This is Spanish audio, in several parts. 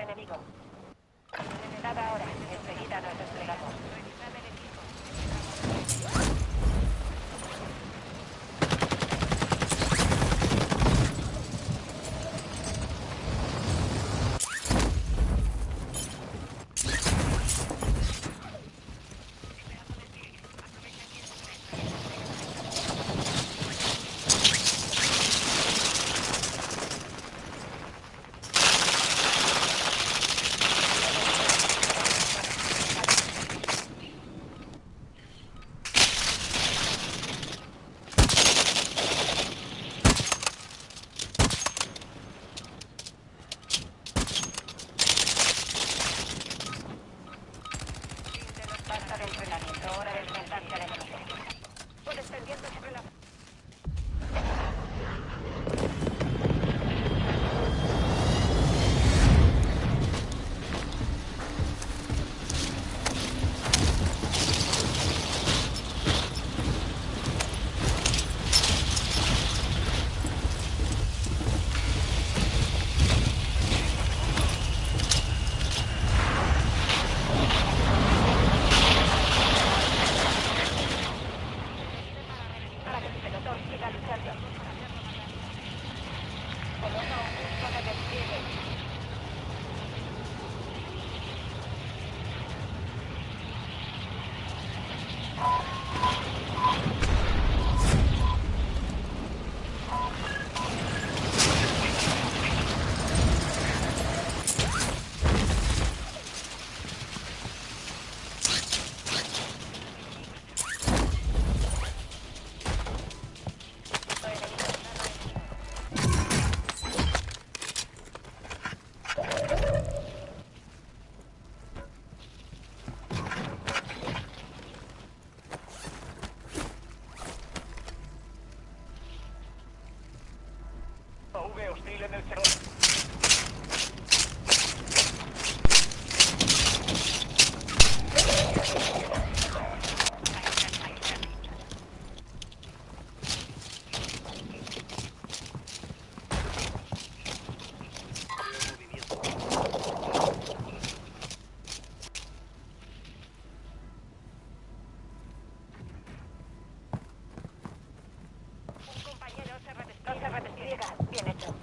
Enemigo. Nada ahora. Enseguida nos desplegamos. hostil en el sector. Un compañero se redespliega. Bien hecho.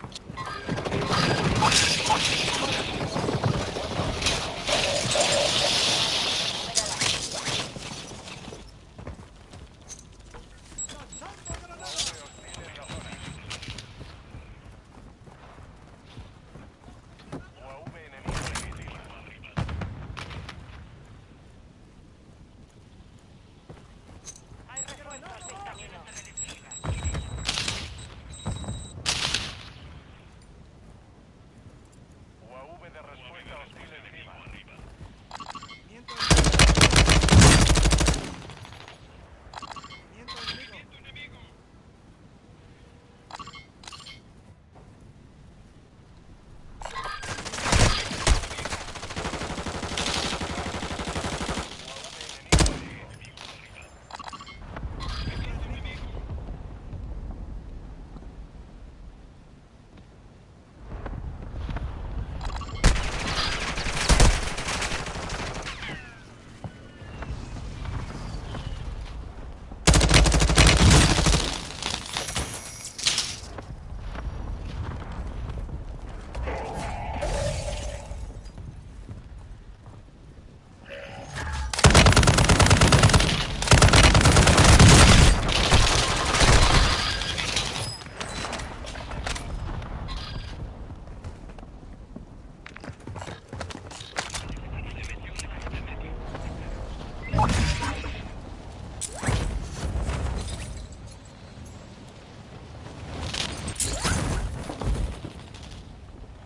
Hay refuerzos en camino. UAV de respuesta hostil encima.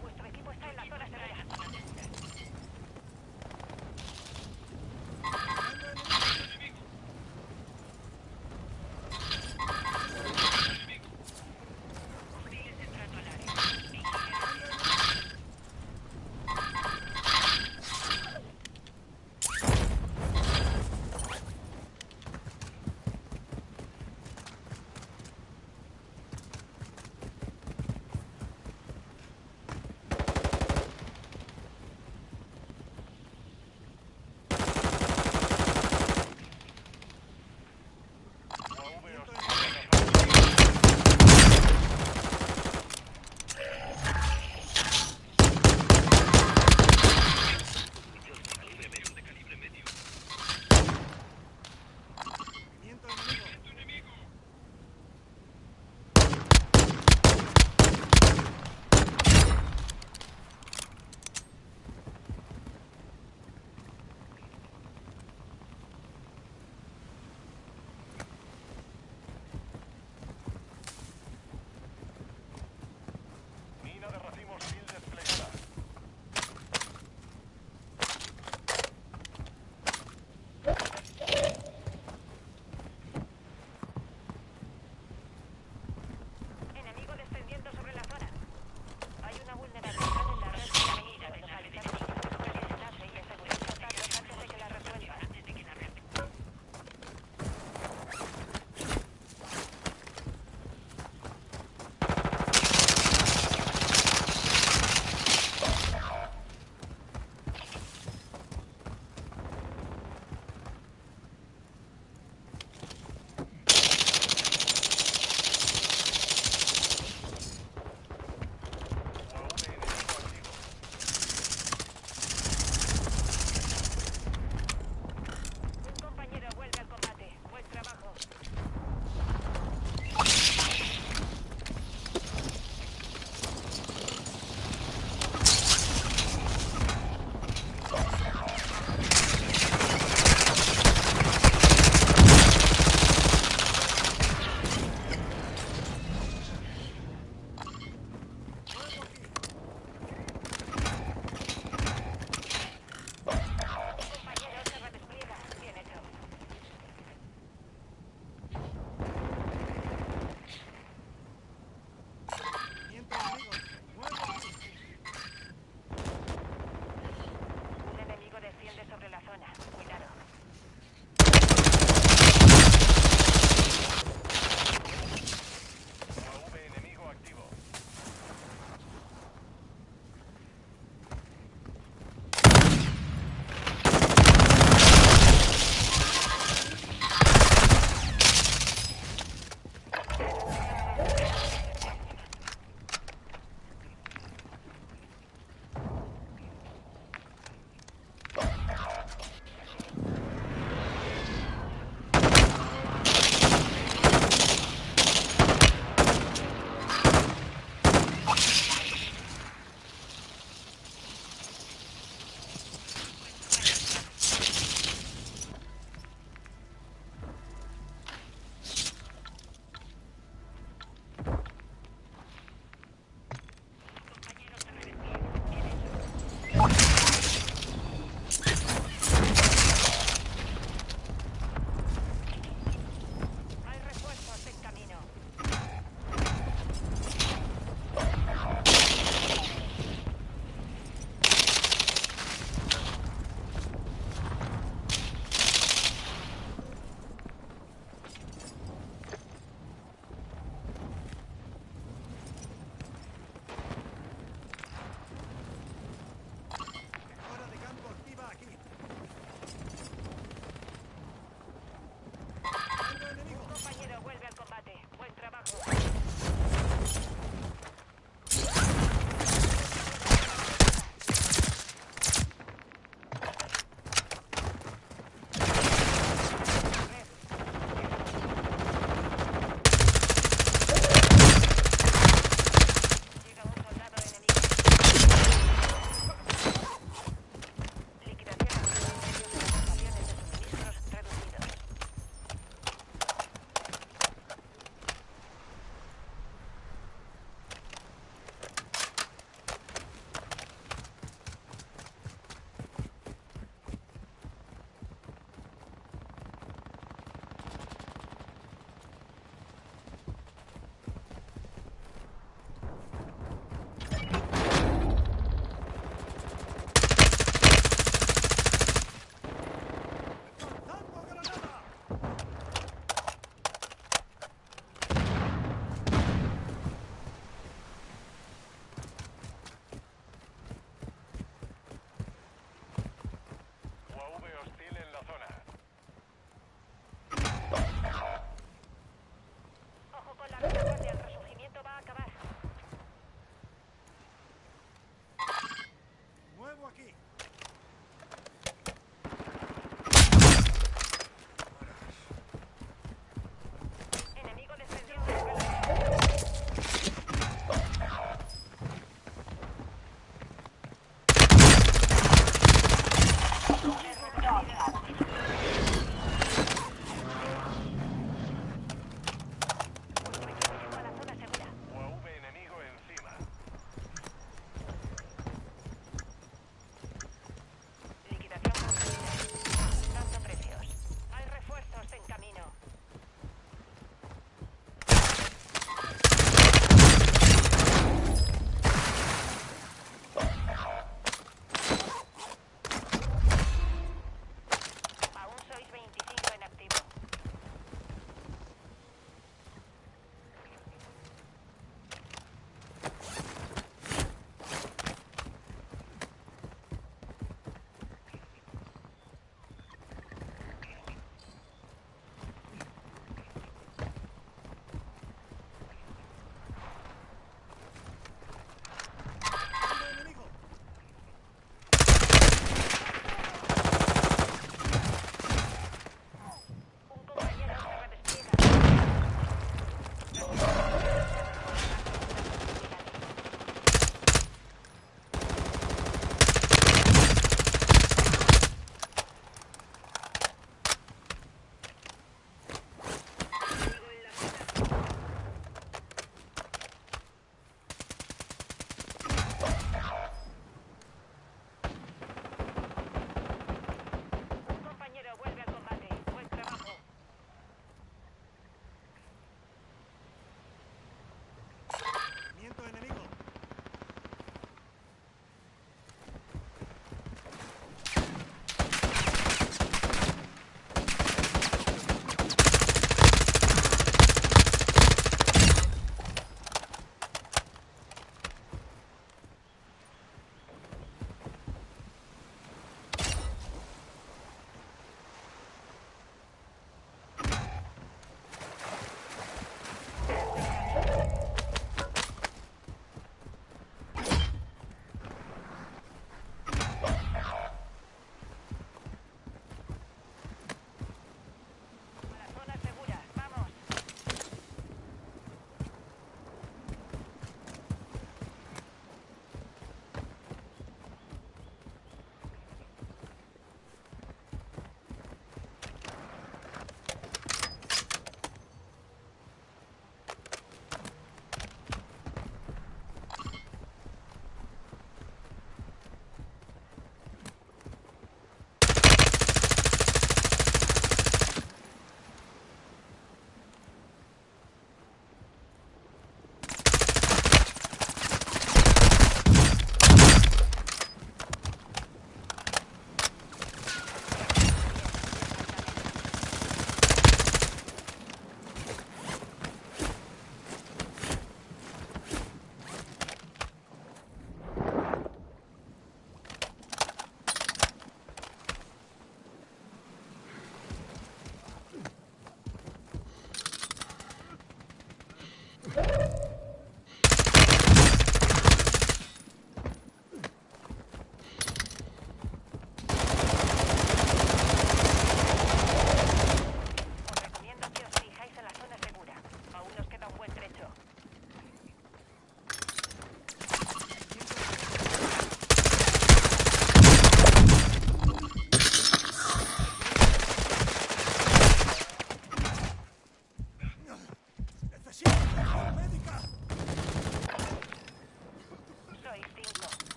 Vuestro equipo está en la zona segura. UAV hostil en la zona.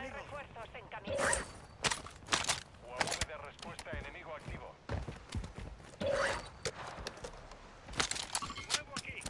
refuerzos en camino. UAV de respuesta enemigo activo. Nuevo aquí.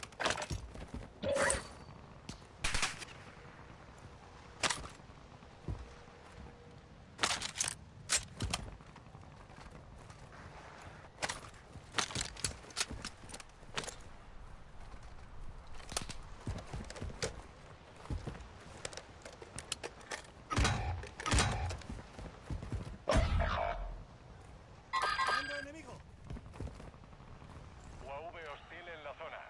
¡Mando enemigo! UAV hostil en la zona.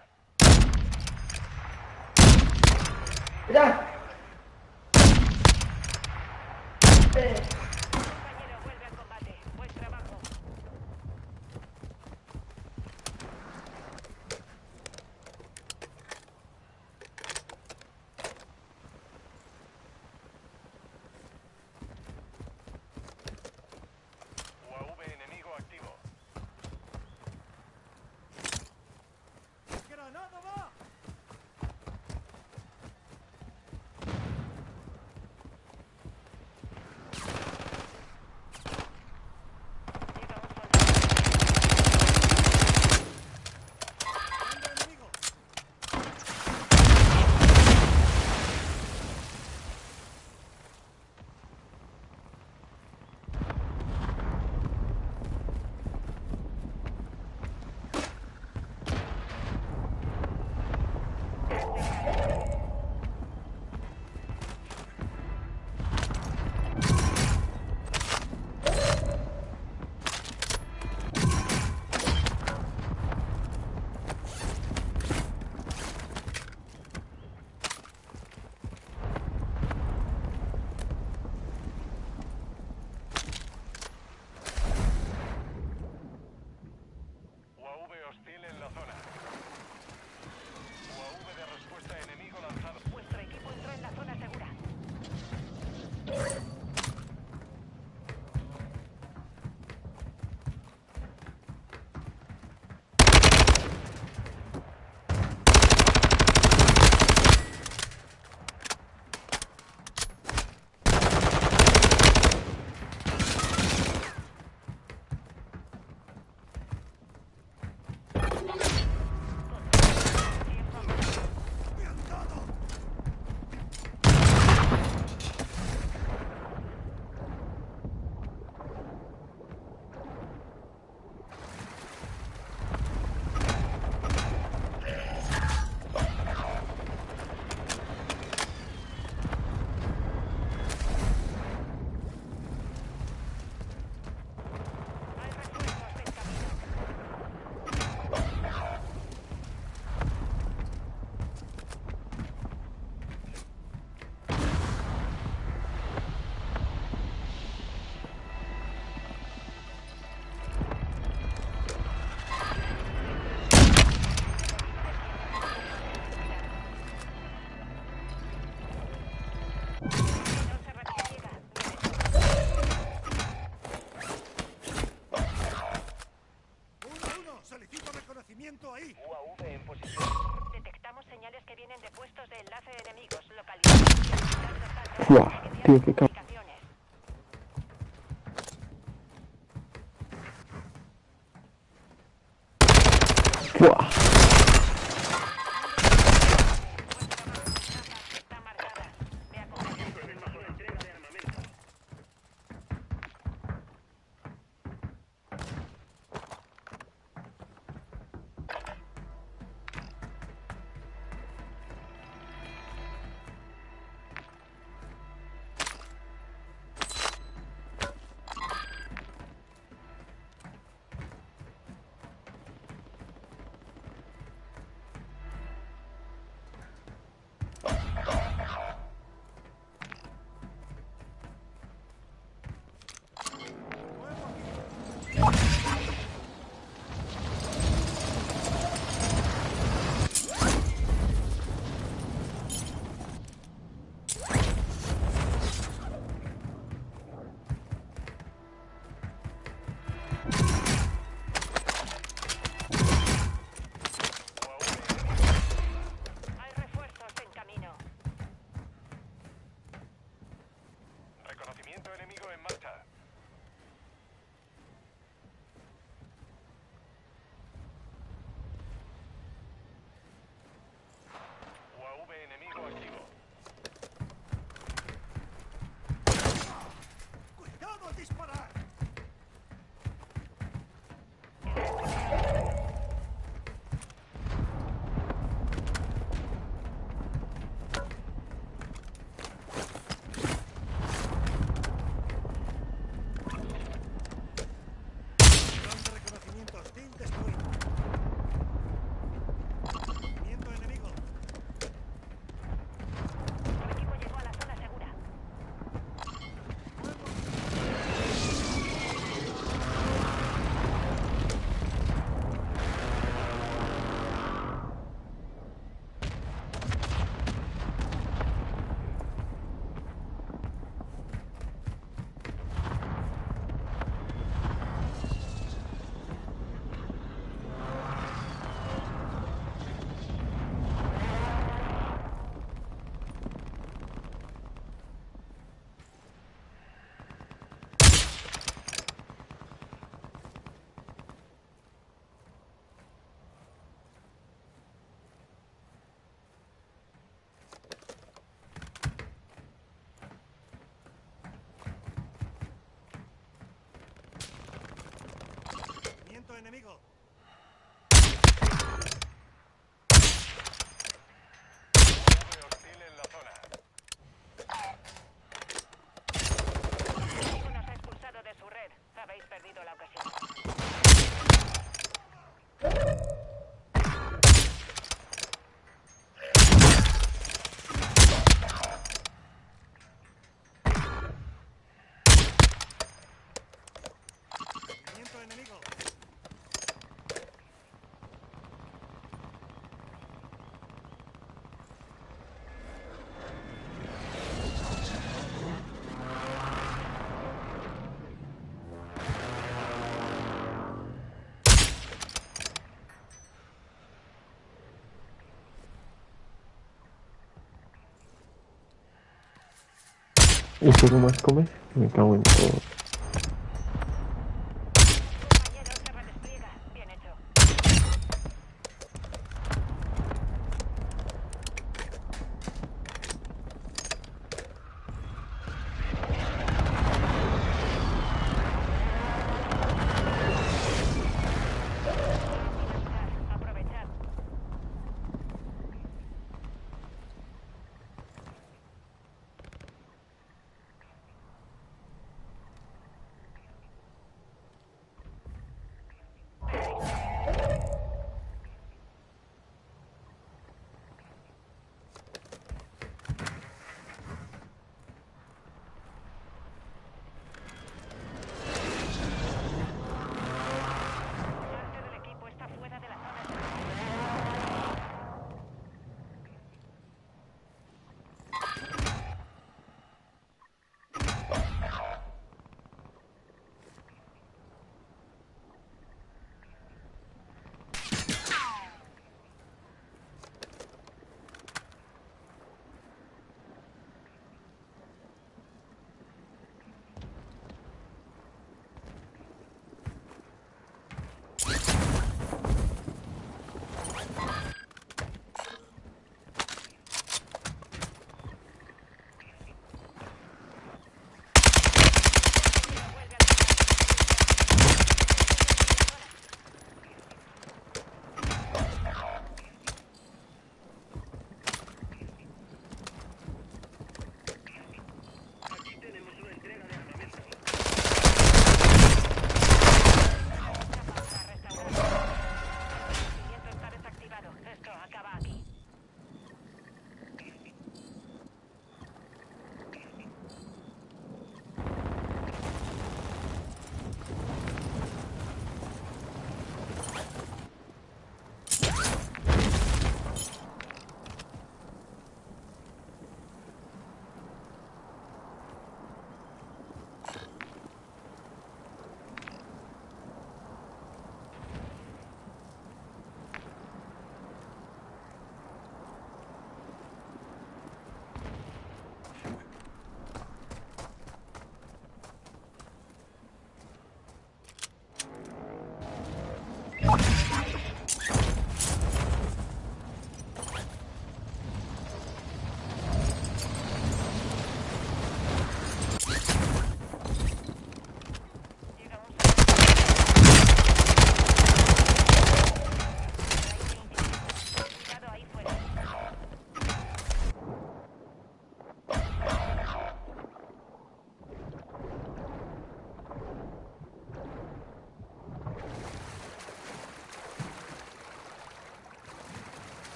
¡Ya! Compañero, vuelve al combate. Buen trabajo. UAV enemigo activo. ¡Granada va! Llega un soldado. ¡Mando enemigo! UAV hostil en la zona. UAV de respuesta enemigo lanzado. Vuestro equipo entró en la zona segura. Tiempo agotado. ¡Bien dado! Hay refuerzos en camino. No se repliega. 1-1, solicito reconocimiento ahí. UAV en posición. Detectamos señales que vienen de puestos de enlace enemigos localizados. Buah, tío, qué comunicaciones. ¡Buah! Está marcada. Ve a coger. enemigo. UAV hostil en la zona. Uno se ha expulsado de su red. Habéis perdido la ocasión. Movimiento enemigo. ¿Y tú qué más comes? Me cago en todo. Compañero se redespliega. Bien hecho. Aprovechad.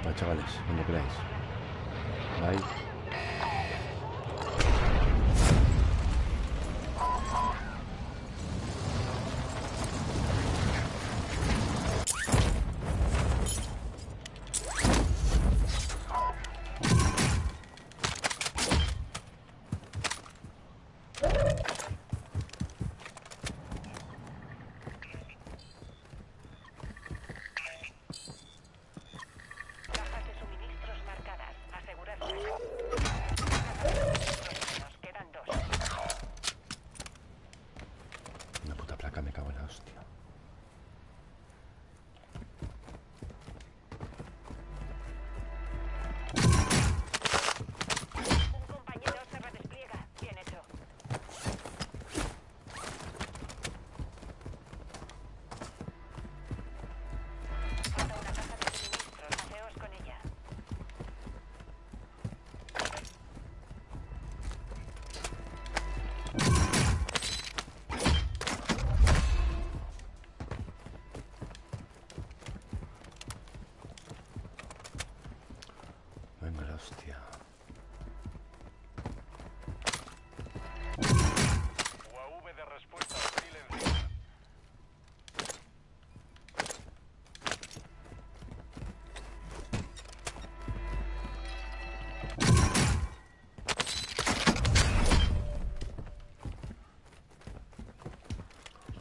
Va, chavales, cuando queráis. Bye. Cajas de suministros marcadas. Asegurarse. Nos quedan 2. Una puta placa, me cago en la hostia. Un compañero se redespliega. Bien hecho. Falta una caja de suministros. Haceos con ella. Venga la hostia. UAV de respuesta hostil encima.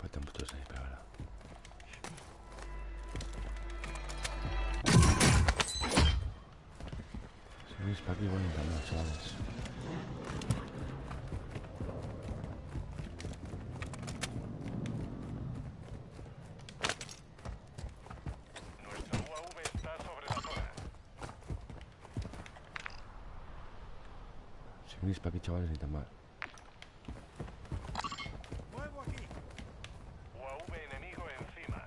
Falta un puto sniper ahora. Si veis para aquí, igual también, chavales. Nuestro UAV está sobre la zona. Si venís para aquí, chavales, ni tan mal. Muevo aquí. UAV enemigo encima.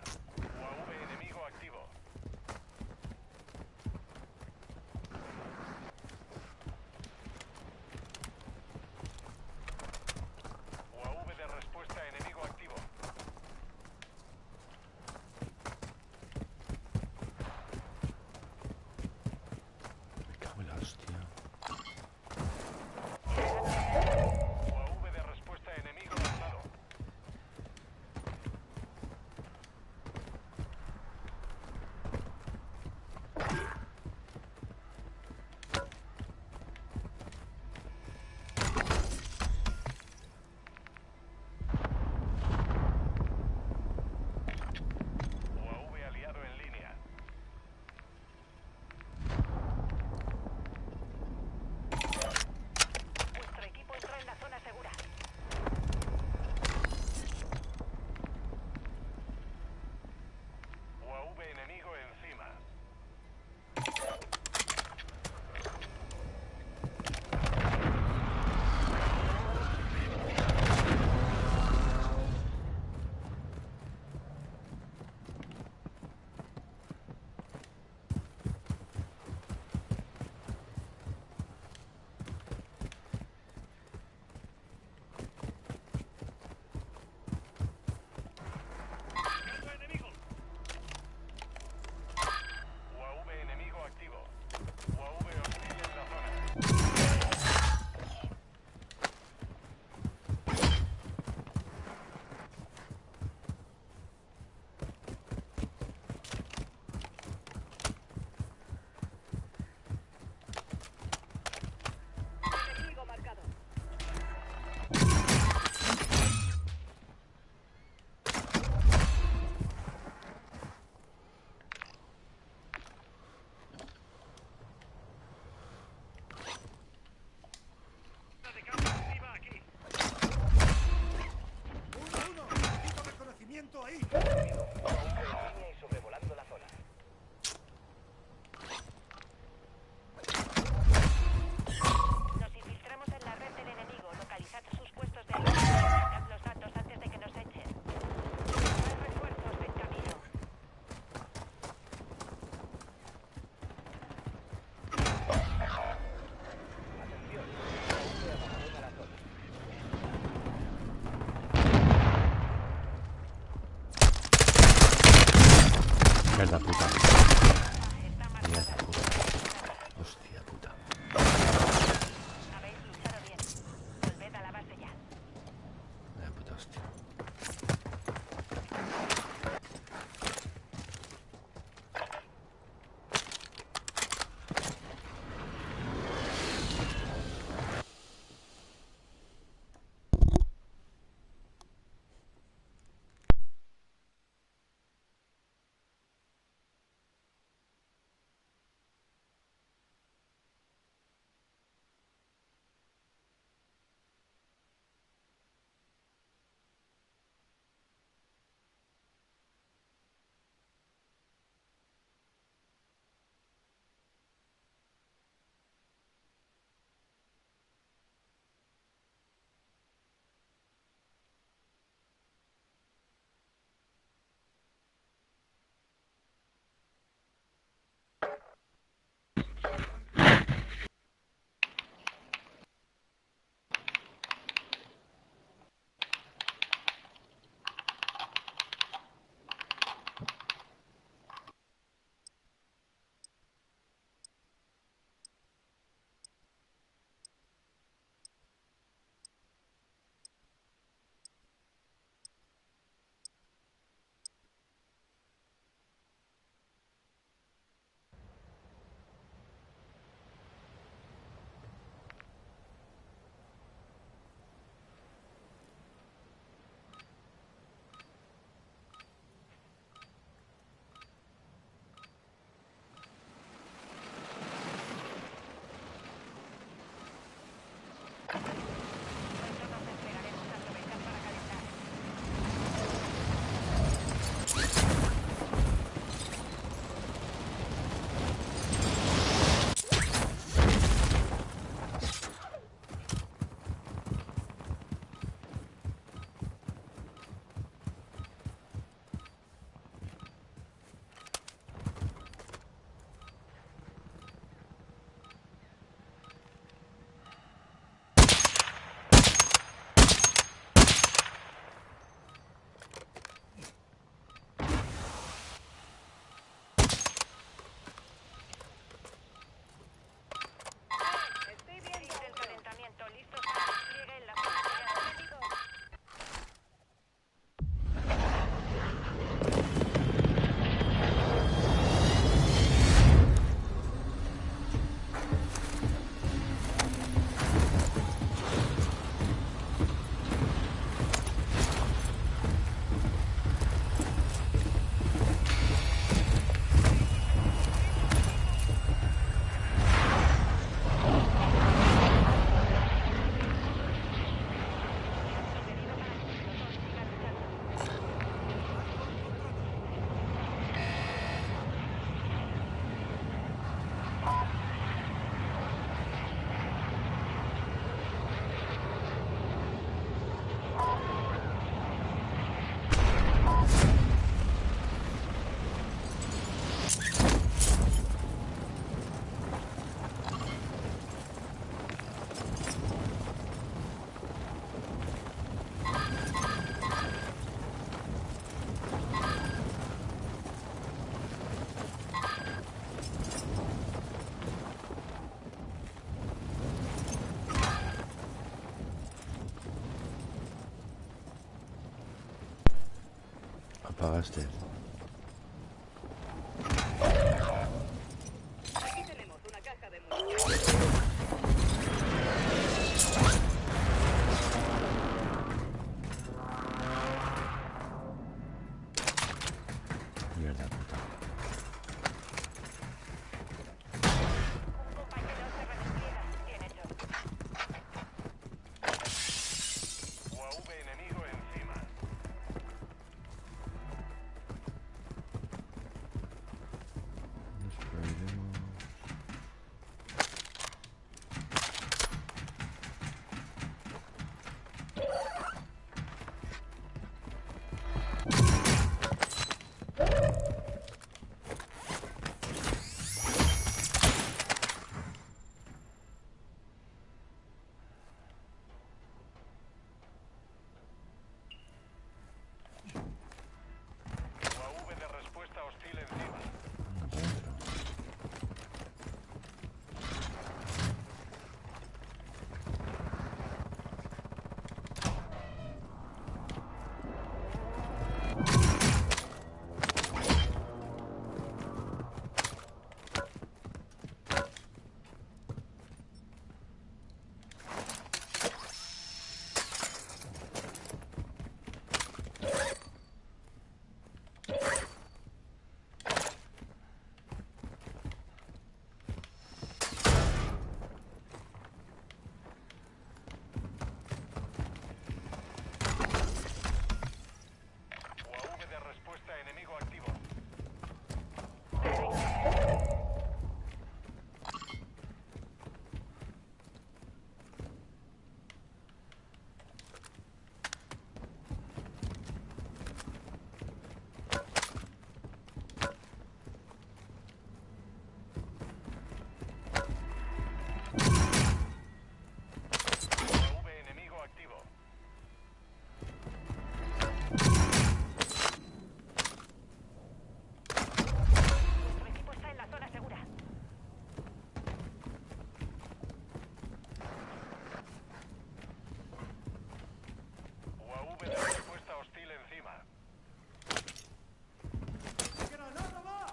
UAV enemigo activo. UAV de respuesta enemigo activo. Me cago en la hostia. UAV de respuesta enemigo lanzado. UAV aliado en línea. Vuestro equipo entró en la zona segura. UAV enemigo encima. ¡Otro enemigo! UAV enemigo activo. UAV hostil en la zona. Enemigo marcado. De campo arriba aquí. 1-1. Necesito reconocimiento ahí. y sobrevolando la zona. Nos infiltramos en la red del enemigo. Localizad sus puestos de ayuda. Sacad los datos antes de que nos echen. Hay refuerzos en camino. Atención, abandona la zona. Mierda puta. Está marcada. Mierda puta. pagaste. Aquí tenemos una caja de munición. Mierda puta. Un compañero se redespliega. Bien hecho. UAV enemigo encima. Nos prohibimos. UAV de respuesta hostil encima. Venga, para adentro. UAV de respuesta enemigo activo. UAV enemigo activo. Nuestro equipo está en la zona segura. UAV de respuesta hostil encima. ¡Granada va!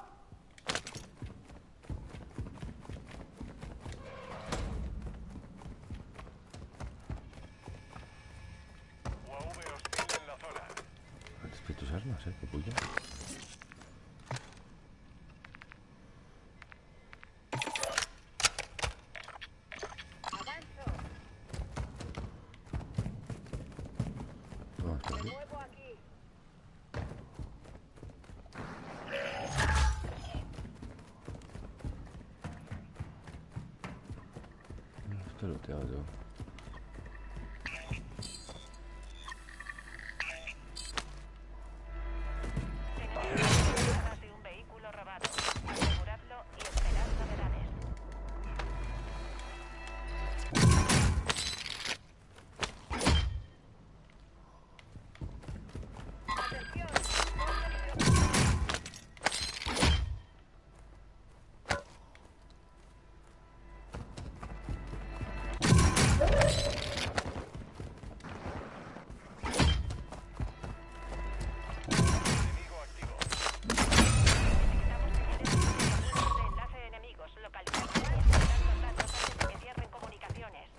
UAV hostil en la zona. Antes que tus armas, qué puya. Avanzo. Vamos por Me aquí. muevo aquí. Esto lo tengo yo. Enemigos detrás de un vehículo robado. Aseguradlo y esperad novedades. Atención. Enemigo activo. Detectamos señales de enlace de enemigos. Localizad y esperad los datos antes de que cierren comunicaciones.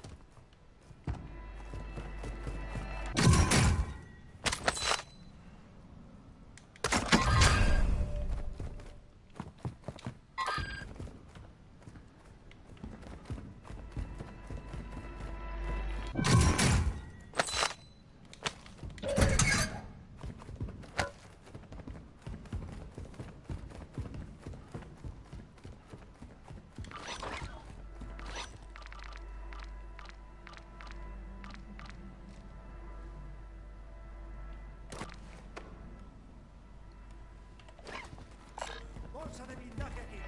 Bolsa de blindaje aquí.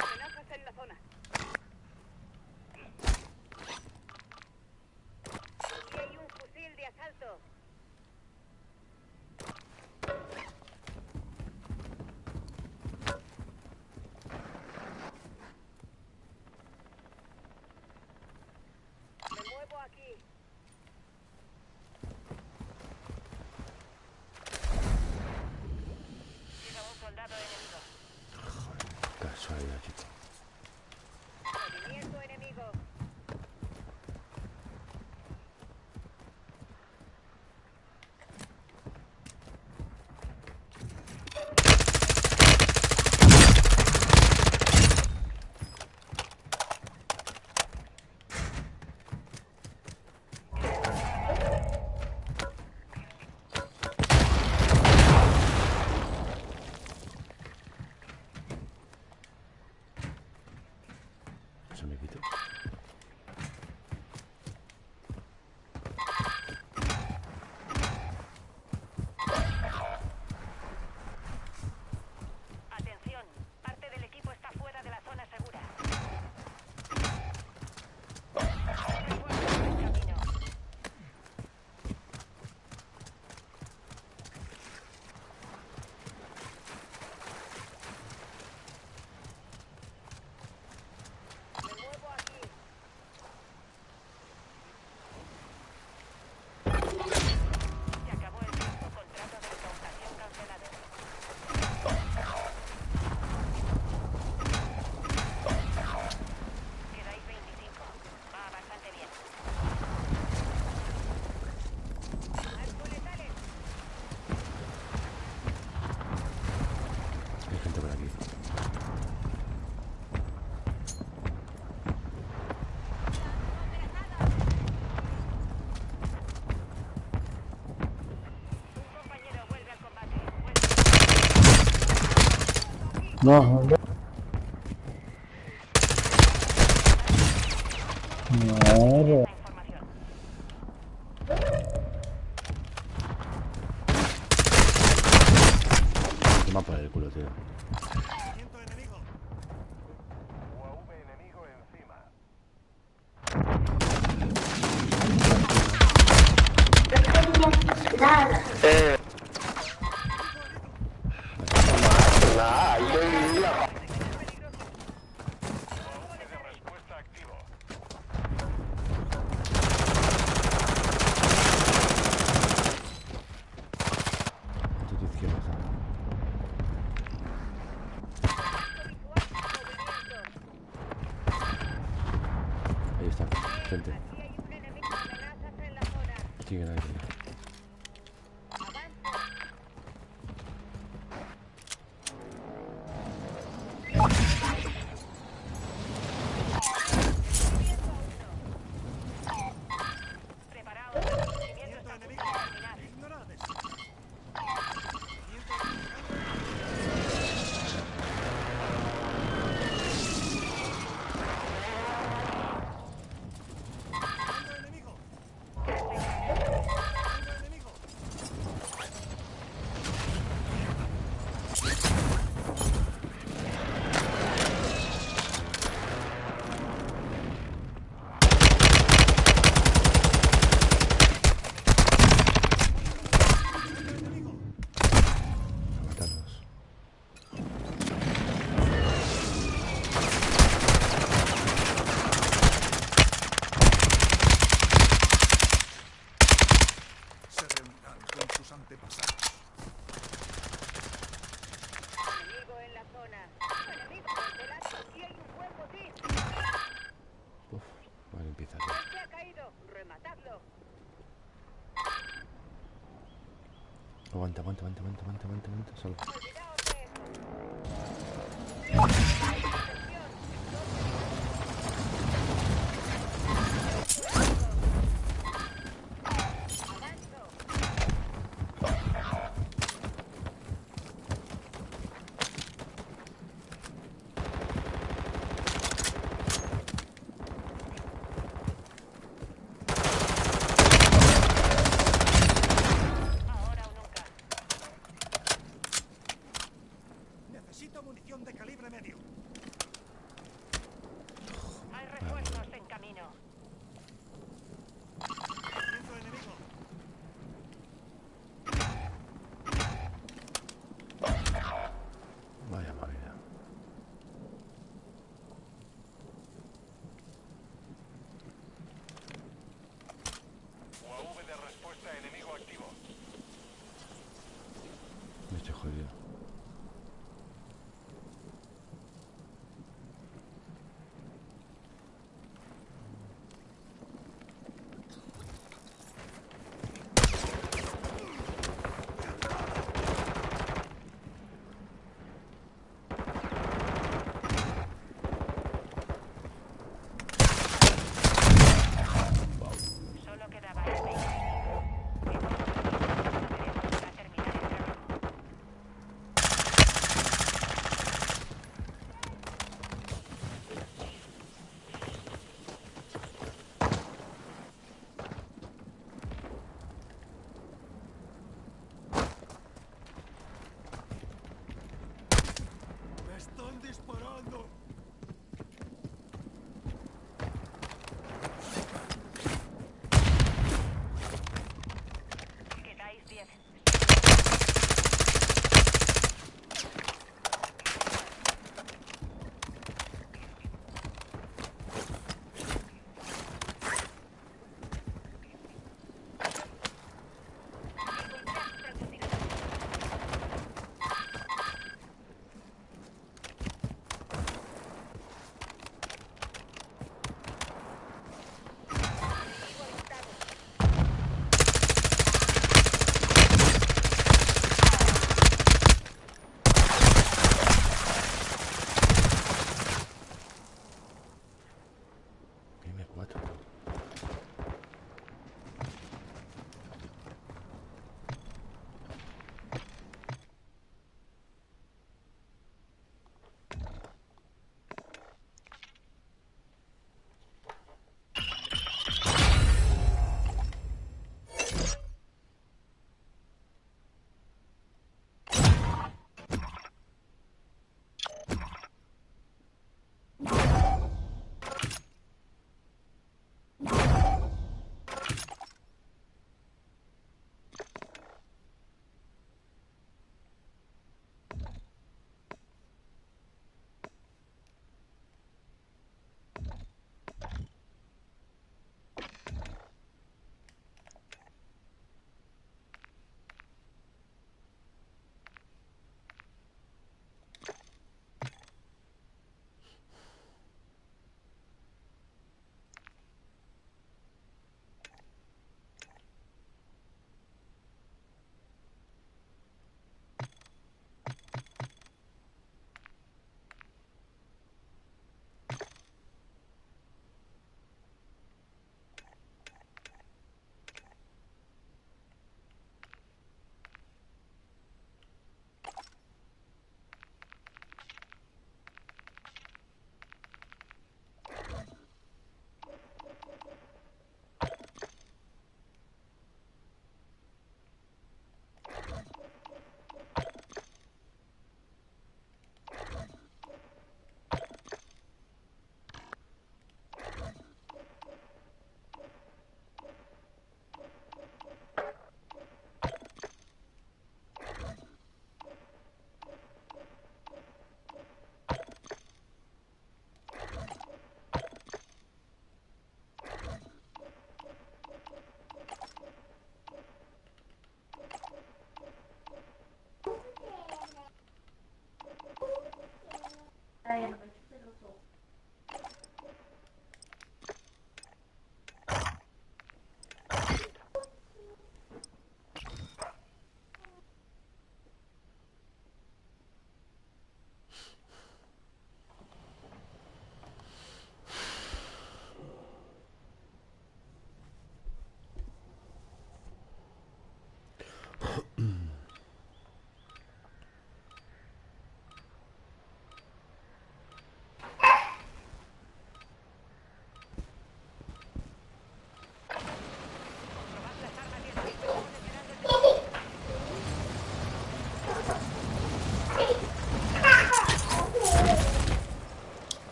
Amenazas en la zona. Aquí hay un fusil de asalto. Me muevo aquí. me quito. Atención, parte del equipo está fuera de la zona segura. Refuerzos en camino. Me muevo aquí. Se acabó el tiempo. Contrato de incautación cancelado. Quedáis 25. Va bastante bien. Arco letales. Hay gente por aquí. Un compañero vuelve al combate. No, no. Madre. La información. Toma por el culo, tío. Movimiento enemigo. UAV enemigo encima. UAV de respuesta activo. A tu izquierda. Ahí está. Gente. Aquí hay un enemigo. Amenazas en la zona. Siguen ahí. Avanza. Preparaos. El movimiento está a punto de Enemigo. terminar. Ignorades. Enemigo. Enemigo. Enemigo. A matarlos. Se reunirán con sus antepasados. Enemigo en la zona. Enemigo. Delante. Aquí hay un buen botín. Uf. Vale, empieza, tío. Este ha caído. Rematadlo. Aguanta. Solo. Olvidaos de eso. Avanzo. Ahora o nunca. Necesito munición de calibre medio. Hay refuerzos en camino. Movimiento enemigo. Vaya movida. UAV de respuesta enemigo activo. Me estoy jodido. Solo quedaba el 20. Hemos conseguido lo que deberíamos para terminar el trabajo. What?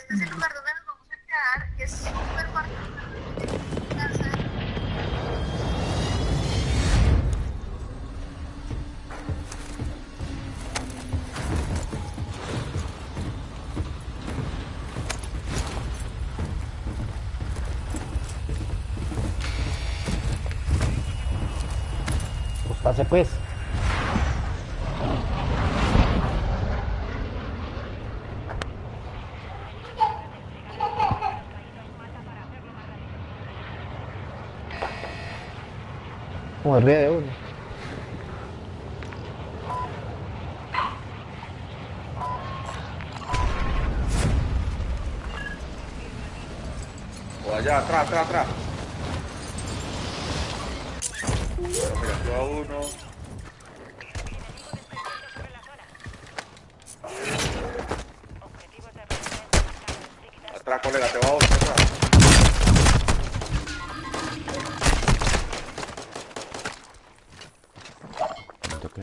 Este es el lugar donde nos vamos a quedar, que es súper particular. Pues pase pues. Como ríe de uno. O allá, atrás, atrás, atrás. Pero mira, tú a uno. Atrás, colega, te va otro atrás.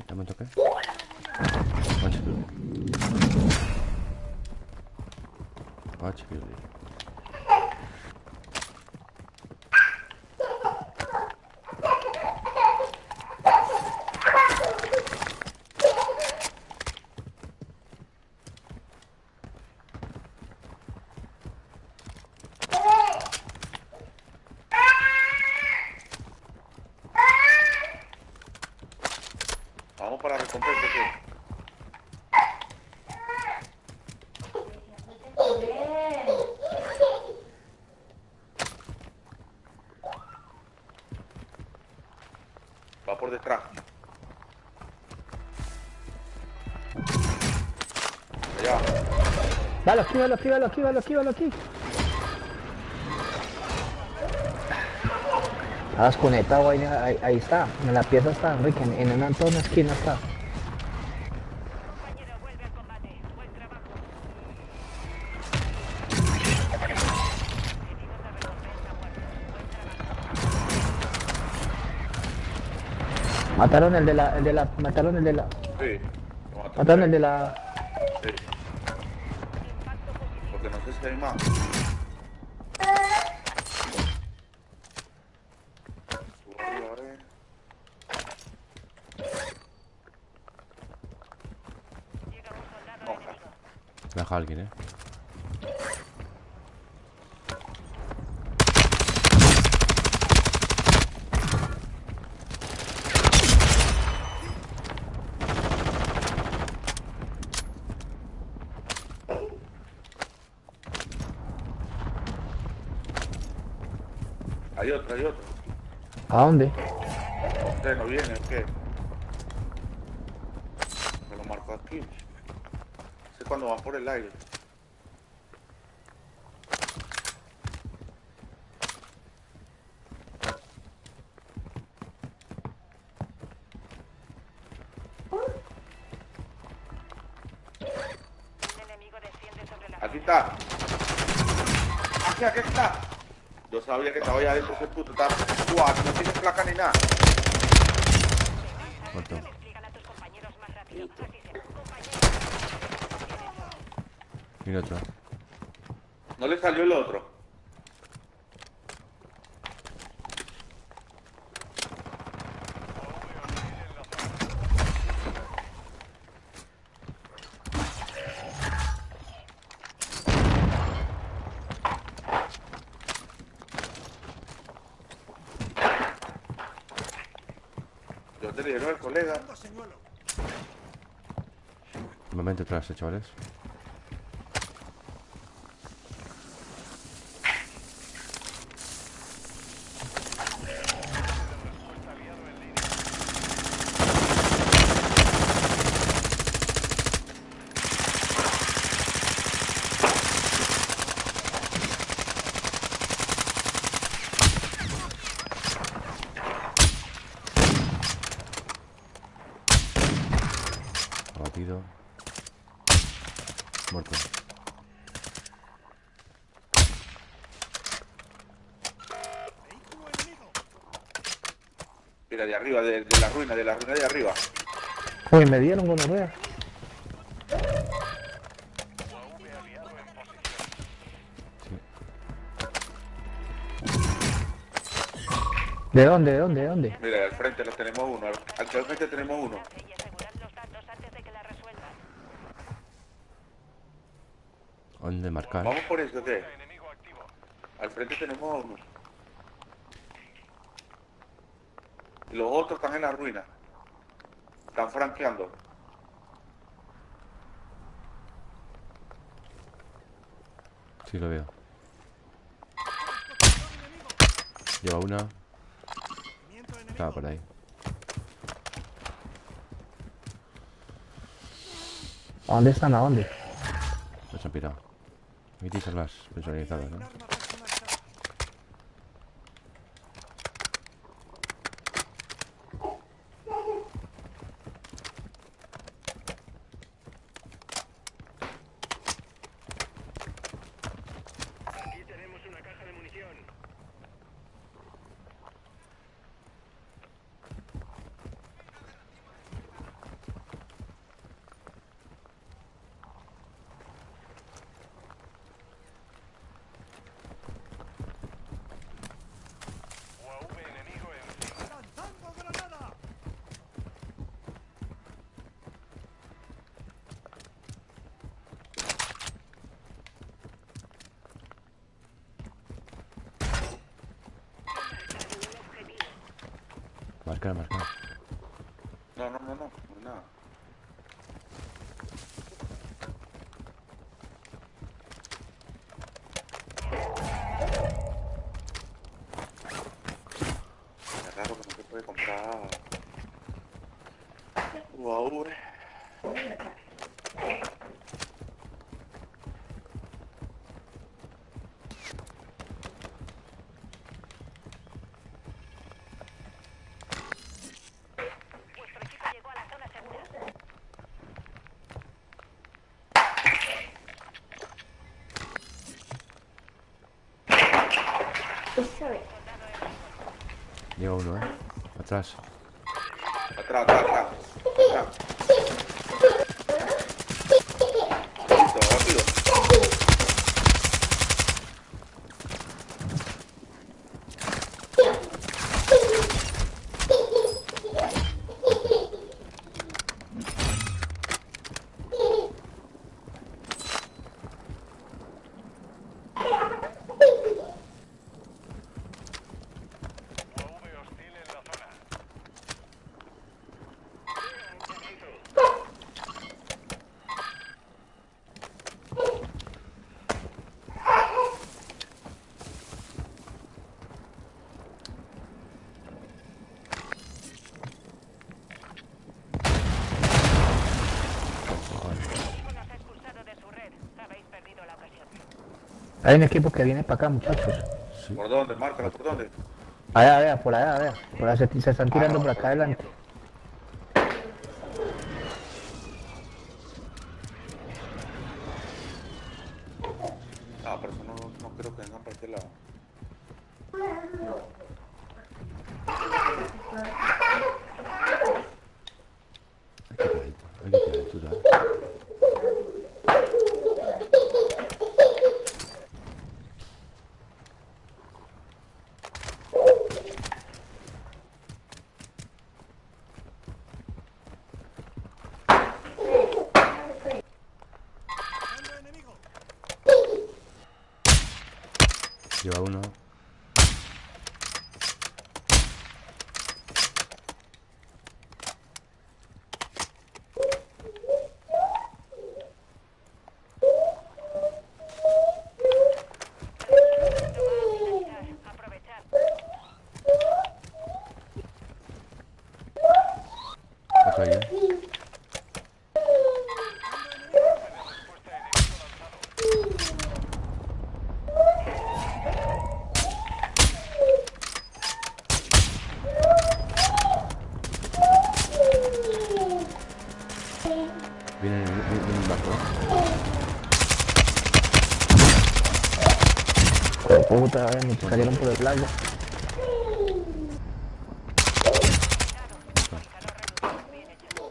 Dame un toque. Watch beauty. atrás. Allá. Dale, esquívalo, esquívalo, esquívalo, esquívalo aquí. Está desconectado ahí está. En la pieza está, Enrique. En una esquina está. Compañero, vuelve al combate. Buen trabajo. Pedido de recompensa muerto. Buen trabajo. Mataron el de la, Sí. mataron el de la. Sí. Porque no sé si hay más. Subo arriba, a ver. Llega un soldado No. enemigo. Baja alguien, Hay otro, hay otro. ¿A dónde? Usted no viene, ¿o qué? Me lo marco aquí. Ese es cuando van por el aire. Un enemigo desciende sobre la Aquí está. Aquí está. Yo sabía que estaba allá adentro ese puto. Está cuatro, no tiene placa ni nada. Muerto. Despliegan a tus compañeros más rápido. Así se... Compañeros. Viene otro. No le salió el otro. Yo te dieron el colega. Dando señuelo. Un momento atrás, chavales. Abatido. Muerto. Vehículo enemigo. Mira, de arriba, de la ruina de arriba. Uy, me dieron gonorrea. ¿De dónde? Mira, al frente lo tenemos uno. Al frente tenemos uno. Y asegurad los datos antes de que la resuelvan. ¿Dónde marcar? Vamos por eso, ¿qué? Al frente tenemos uno. Y los otros están en la ruina. Están franqueando. Sí, lo veo. Lleva una. Movimiento enemigo. Estaba por ahí. ¿A dónde están? ¿A dónde? No se han pirado. Aquí tienes armas personalizadas, Un ¿no? arma personalizada. Aquí tenemos una caja de munición. UAV enemigo encima. ¡Lanzando granada! Marcar. No, no es nada. Es raro que no se puede comprar V. Vuestro equipo llegó a la zona segura. Lleva uno, atrás. Atrás, atrás, atrás. Atrás. Listo, rápido. UAV hostil en la zona. El equipo nos ha expulsado de su red. Habéis perdido la ocasión. Hay un equipo que viene para acá, muchachos. Sí. ¿Por dónde? Márcalo, ¿por dónde? Allá, vea, por allá, vea. Por allá se están tirando por acá adelante. Ah, pero eso no creo que vengan para este lado. Hay que tirar altura. ¡Mando enemigo! Lleva uno. Esto va a finalizar. Aprovechad. Otro ahí, Respuesta enemigo lanzado. Viene un barco. Pero puta, me salieron por el playa. Bien hecho.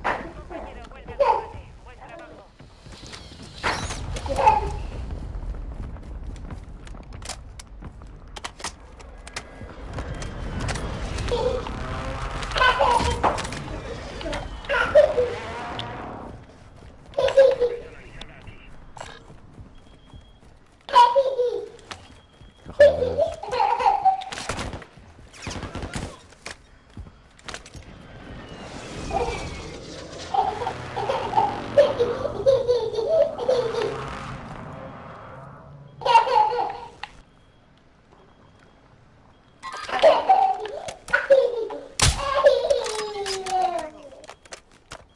Compañero, vuelve al combate. Buen trabajo. Caja de balas.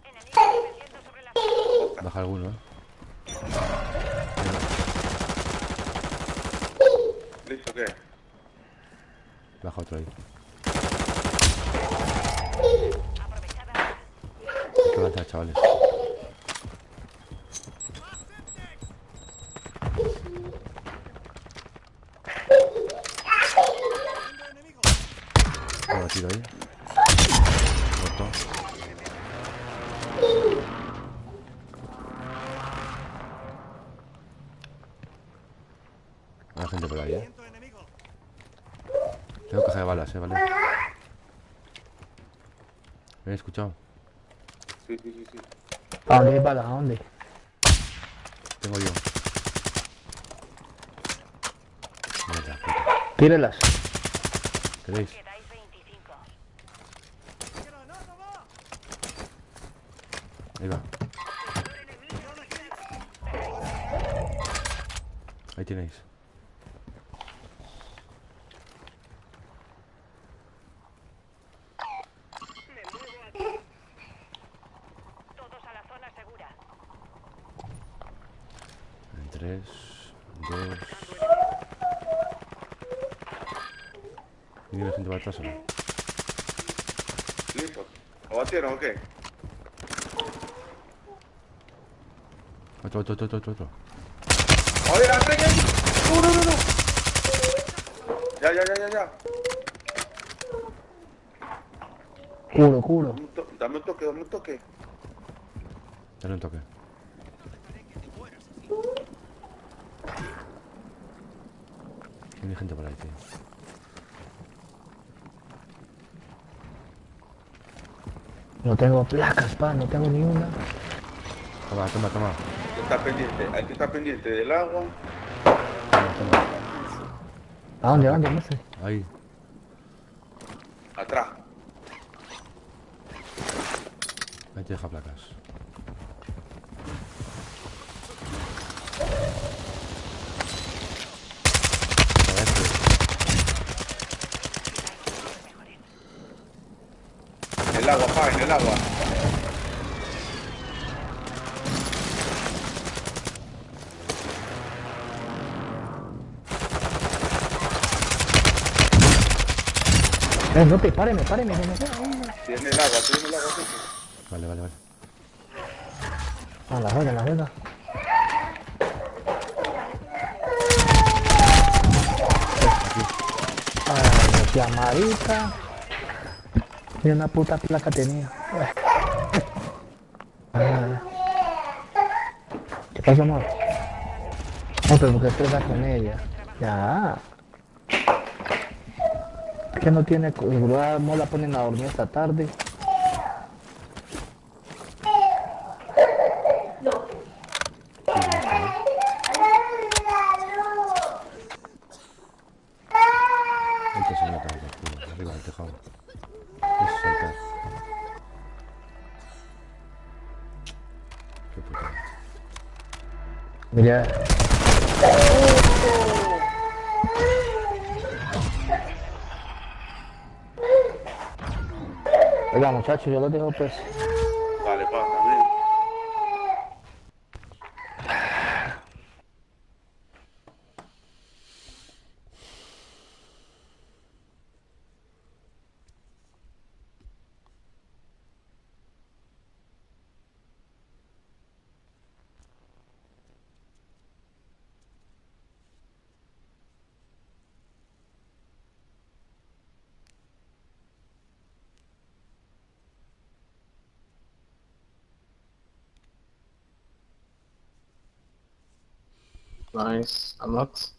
Enemigo defendiendo sobre la zona. Baja alguno, ¿Listo qué? Baja otro ahí. Aprovechad ahora. Hay que avanzar, chavales. ¡Mando enemigo! Lo batido ahí. Muerto. Hay gente por ahí, ¡Viento enemigo! Tengo caja de balas, ¿vale? ¿Me he escuchado? Sí, sí, sí, sí. ¿A dónde hay balas? ¿A dónde? Tengo yo. Mierda, puta. Tírelas. ¿Queréis? Quedáis 25. ¡Granada va! Ahí va. Ahí tenéis. 3, 2. ¿Viene gente para atrás o no? Listo. ¿O batieron o qué? Otro. ¡Oye, la peña! ¡No! Ya. Curo. Dame un toque. Dale un toque. Viene gente por ahí, tío. No tengo placas, pa, no tengo ni una. Toma. Hay que estar pendiente del agua. Toma. ¿A dónde? No sé. Ahí. Atrás. Ahí te deja placas. En el agua, pa, en el agua. No te, páreme, no me Tiene el agua, sí. Vale. A la juega. Ay, tía marica. Ni una puta placa tenía. ¿Qué pasa, amor? No, pero ¿por qué estresa con ella? Ya. Es que no tiene... No la ponen a dormir esta tarde. Ahí te enseño otra vez, tío. Arriba del tejado. Es saltar. Qué putada. Mira. Oiga, muchachos, yo los dejo pues. Vale, pa, también. Nice. Unlocked.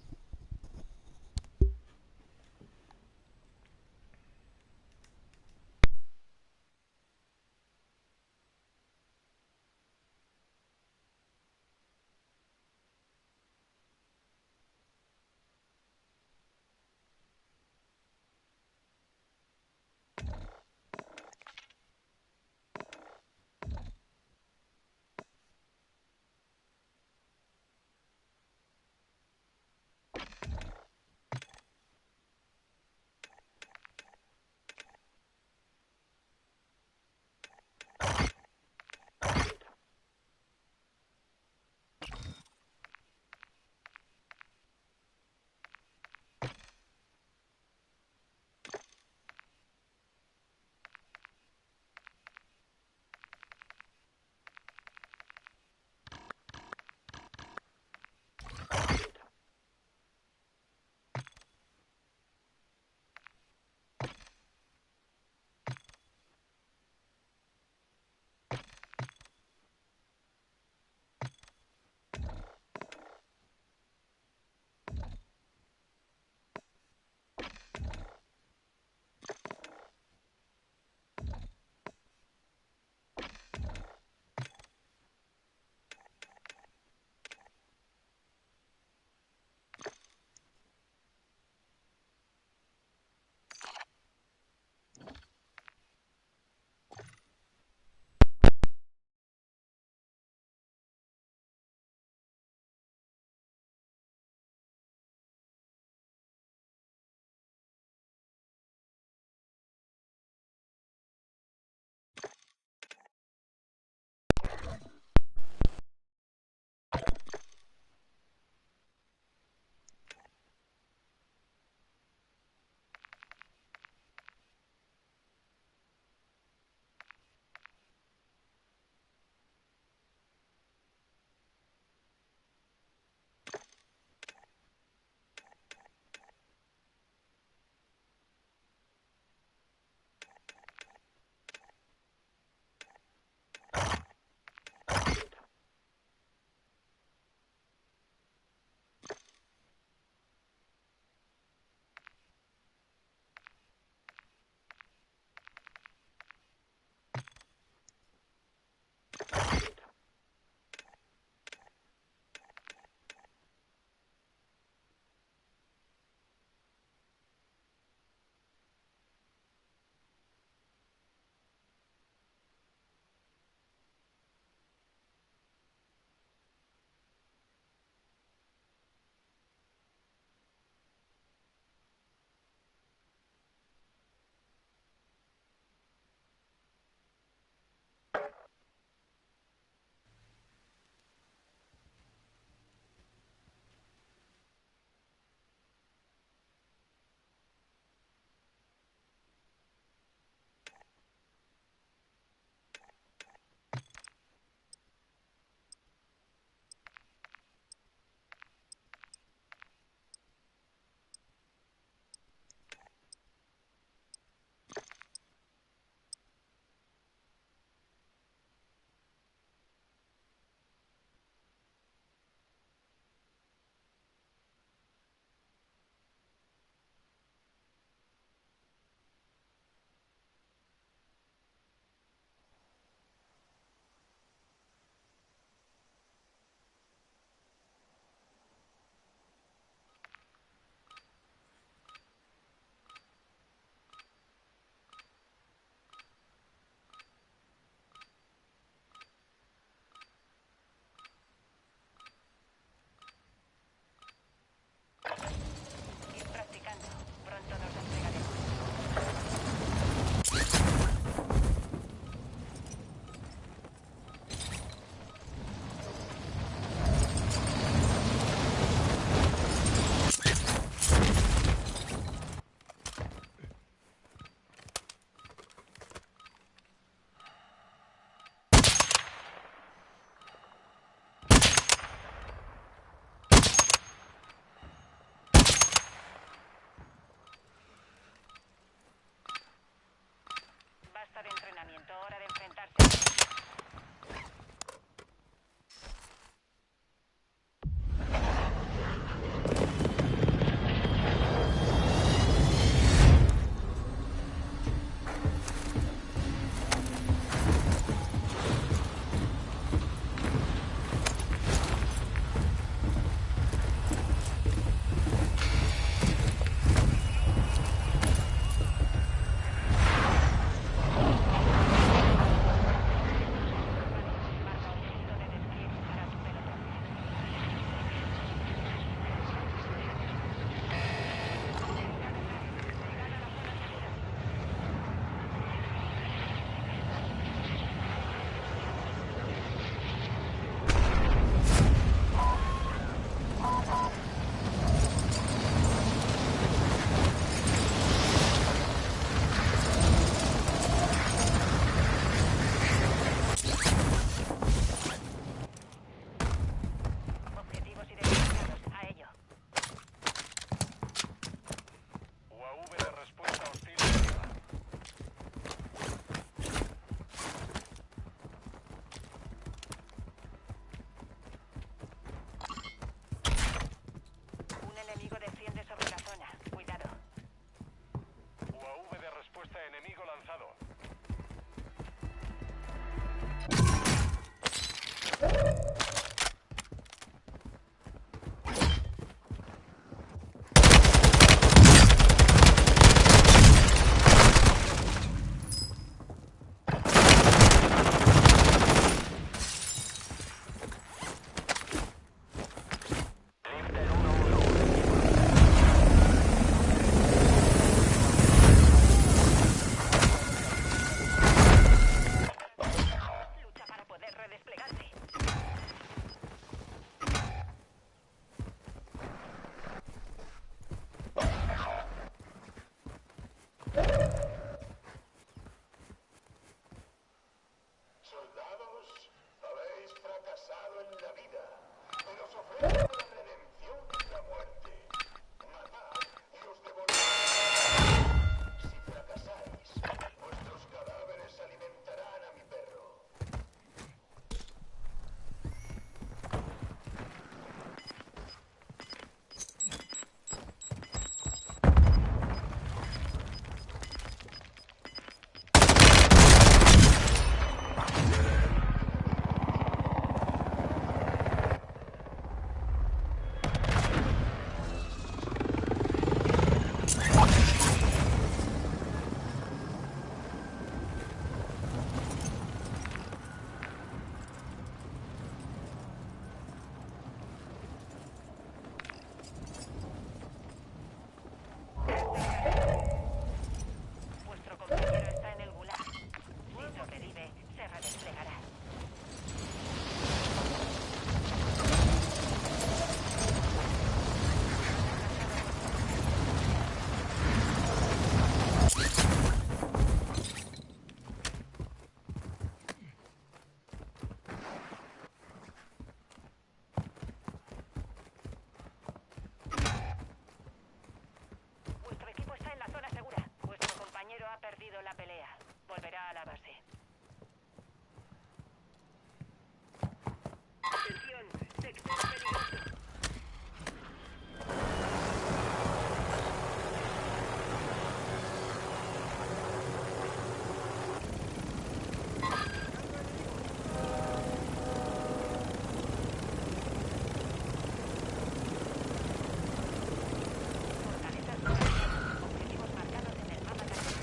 Objetivos marcados en el mapa también.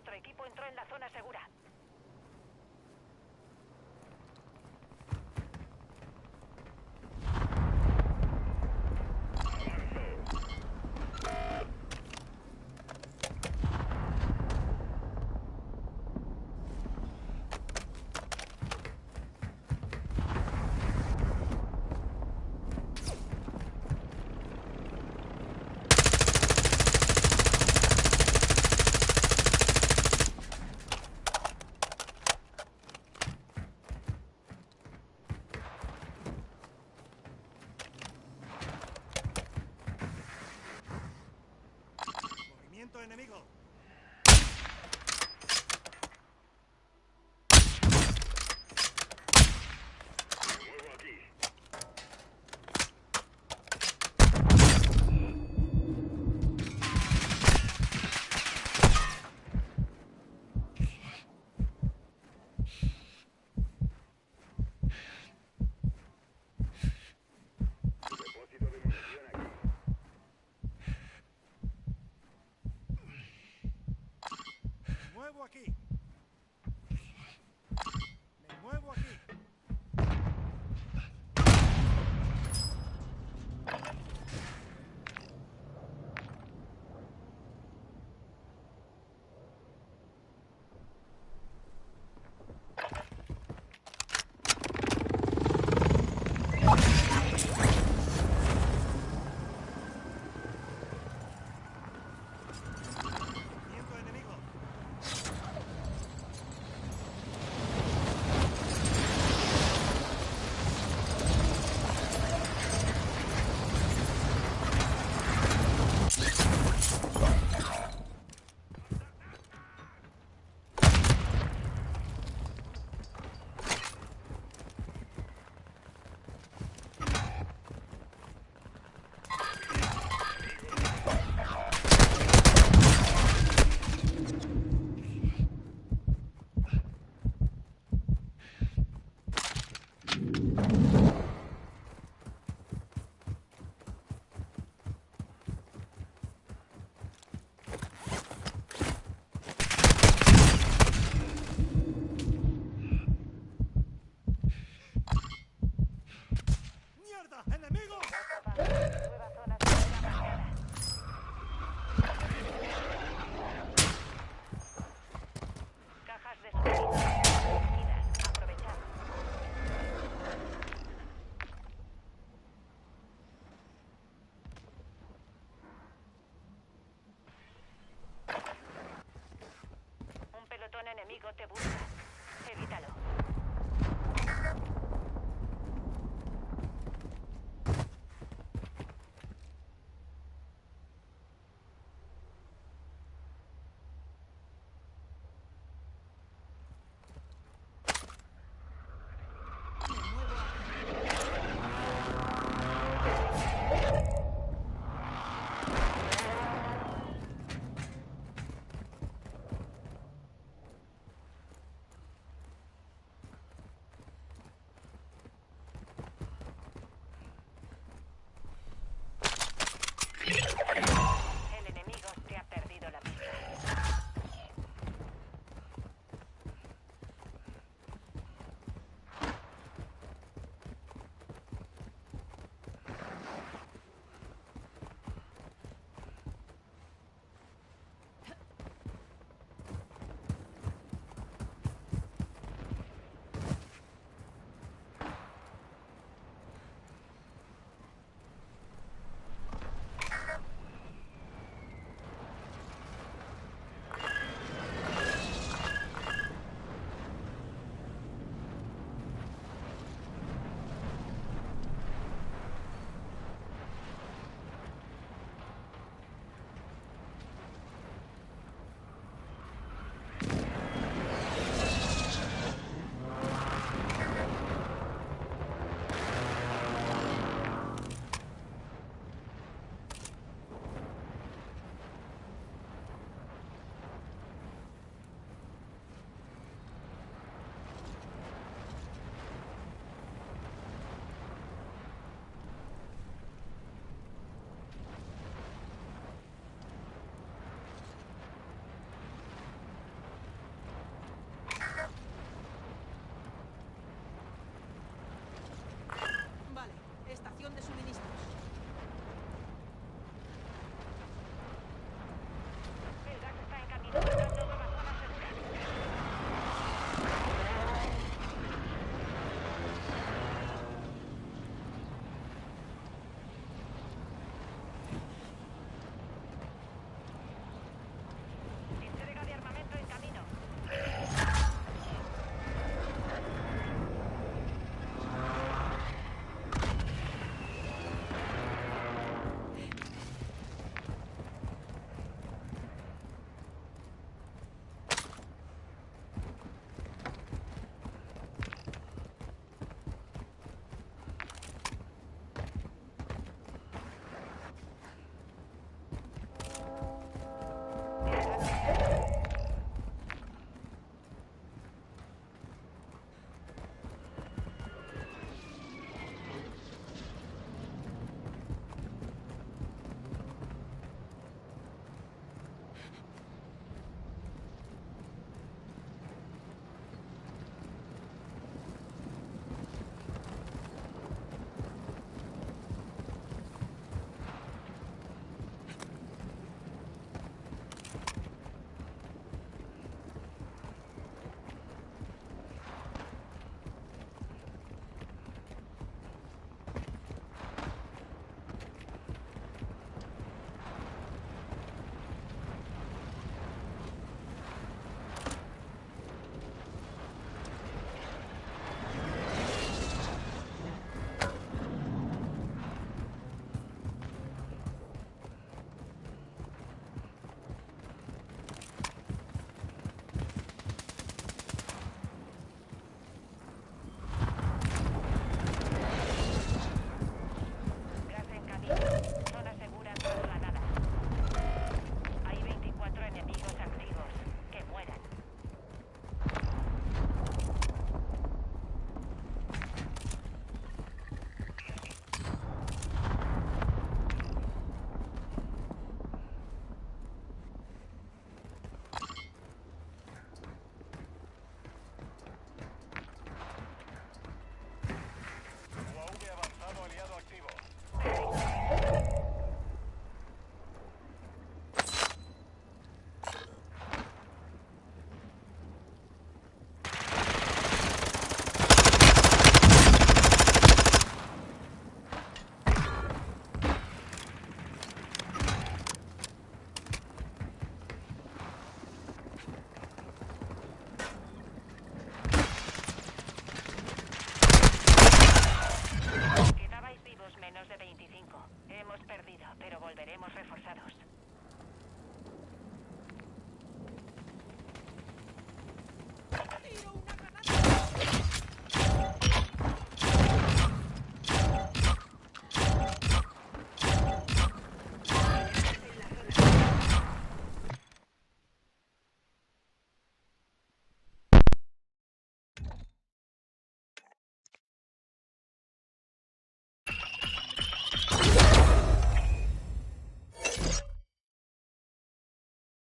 Nuestro equipo entró en la zona segura. Movimiento enemigo. Me muevo aquí. Me muevo aquí.